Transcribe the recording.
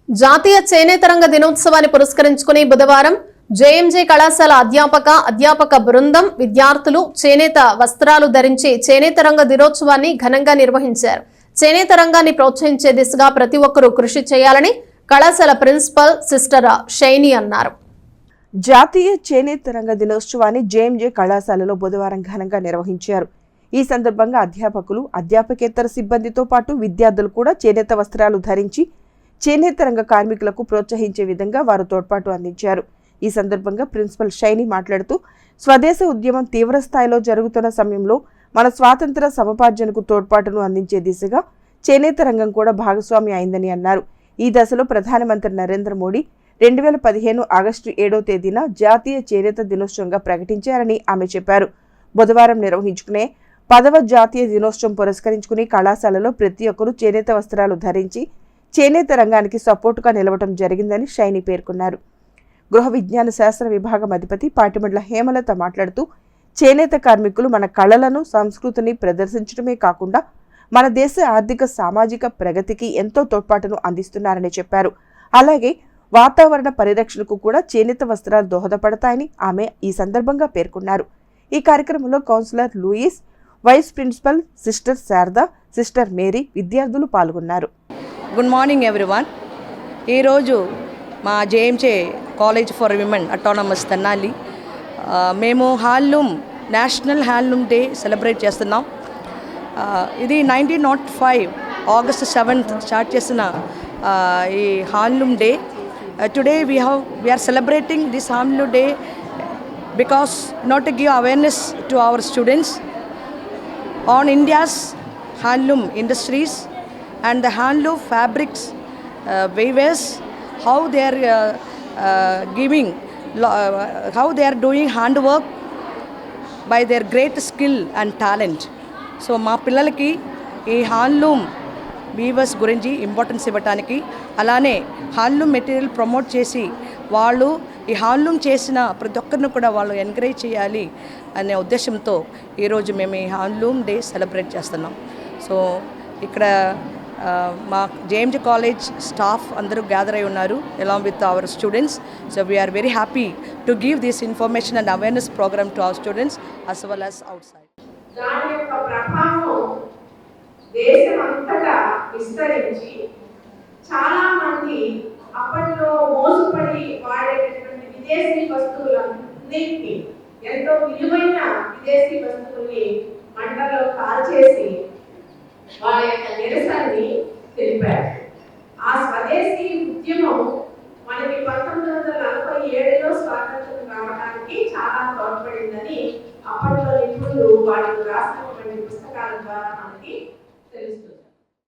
జాతీయ చేనేత రంగ దినోత్సవాన్ని పురస్కరించుకుని బుధవారం జేఎంజే కళాశాల అధ్యాపక బృందం విద్యార్థులు చేనేత వస్త్రాలు ధరించి చేనేత రంగ దినోత్సవాన్ని ఘనంగా నిర్వహించారు. చేనేత రంగాన్ని ప్రోత్సహించే దిశగా ప్రతి ఒక్కరూ కృషి చేయాలని కళాశాల ప్రిన్సిపల్ సిస్టర్ షైనీ అన్నారు. జాతీయ చేనేత రంగ దినోత్సవాన్ని జేఎంజే కళాశాలలో బుధవారం ఘనంగా నిర్వహించారు. ఈ సందర్భంగా అధ్యాపకులు, అధ్యాపకేతర సిబ్బందితో పాటు విద్యార్థులు కూడా చేనేత వస్త్రాలు ధరించి చేనేత రంగ కార్మికులకు ప్రోత్సహించే విధంగా వారు తోడ్పాటు అందించారు. ఈ సందర్భంగా ప్రిన్సిపల్ షైనీ మాట్లాడుతూ, స్వదేశ ఉద్యమం తీవ్ర స్థాయిలో జరుగుతున్న సమయంలో మన స్వాతంత్ర సముపార్జనకు తోడ్పాటును అందించే దిశగా చేనేత రంగం కూడా భాగస్వామి అయిందని అన్నారు. ఈ దశలో ప్రధానమంత్రి నరేంద్ర మోడీ 2015 ఆగస్టు 7వ తేదీన జాతీయ చేనేత దినోత్సవంగా ప్రకటించారని ఆమె చెప్పారు. బుధవారం నిర్వహించుకునే 10వ జాతీయ దినోత్సవం పురస్కరించుకుని కళాశాలలో ప్రతి ఒక్కరూ చేనేత వస్త్రాలు ధరించి చేనేత రంగానికి సపోర్టుగా నిలవడం జరిగిందని షైనీ పేర్కొన్నారు. గృహ విజ్ఞాన శాస్త్ర విభాగం అధిపతి పాటిమండ్ల హేమలత మాట్లాడుతూ, చేనేత కార్మికులు మన కళలను, సంస్కృతిని ప్రదర్శించడమే కాకుండా మన దేశ ఆర్థిక, సామాజిక ప్రగతికి ఎంతో తోడ్పాటును అందిస్తున్నారని చెప్పారు. అలాగే వాతావరణ పరిరక్షణకు కూడా చేనేత వస్త్రాలు దోహదపడతాయని ఆమె ఈ సందర్భంగా పేర్కొన్నారు. ఈ కార్యక్రమంలో councillor Louis, vice principal sister Sharada, sister Mary, విద్యార్థులు పాల్గొన్నారు. Good morning everyone. ఈరోజు మా JMJ college for women autonomous Tenali మేము నేషనల్ హ్యాండ్లూమ్ డే సెలబ్రేట్ చేస్తున్నాం. ఇది 1905 ఆగస్ట్ 7th స్టార్ట్ చేసిన ఈ handloom day. Today we are celebrating this handloom day because not to give awareness to our students on India's handloom industries and the handloom fabrics, weavers, how they are how they are doing handwork by their great skill and talent. So మా పిల్లలకి ఈ handloom weavers గురించి importance ఇవ్వడానికి, అలానే handloom material promote చేసి వాళ్ళు ఈ handloom చేసిన ప్రతి ఒక్కరిని కూడా వాళ్ళు ఎంకరేజ్ చేయాలి అనే ఉద్దేశంతో ఈరోజు మేము ఈ హ్యాండ్లూమ్ డే సెలబ్రేట్ చేస్తున్నాం. సో ఇక్కడ మా జేఎంజే కాలేజ్ స్టాఫ్ అందరూ గ్యాదర్ అయి ఉన్నారు along with our students. So we are very happy to give this information and awareness programme to our students as well as outside. దాని యొక్క ప్రభావం దేశమంతటా విస్తరించి చాలా మంది అప్పట్లో మోసపడి వాడేటటువంటి విదేశీ వస్తువులన్నింటినీ, ఎంతో విలువైన విదేశీ వస్తువుల్ని మంటల్లో కాల్చేసి వాళ్ళ యొక్క నిరసనని తెలిపారు. ఆ స్వదేశీ ఉద్యమం మనకి 1947లో స్వాతంత్రం రావడానికి చాలా తోడ్పడిందని అప్పట్లో నిపుణులు వాళ్ళు రాసినటువంటి పుస్తకాల ద్వారా మనకి తెలుస్తుంది.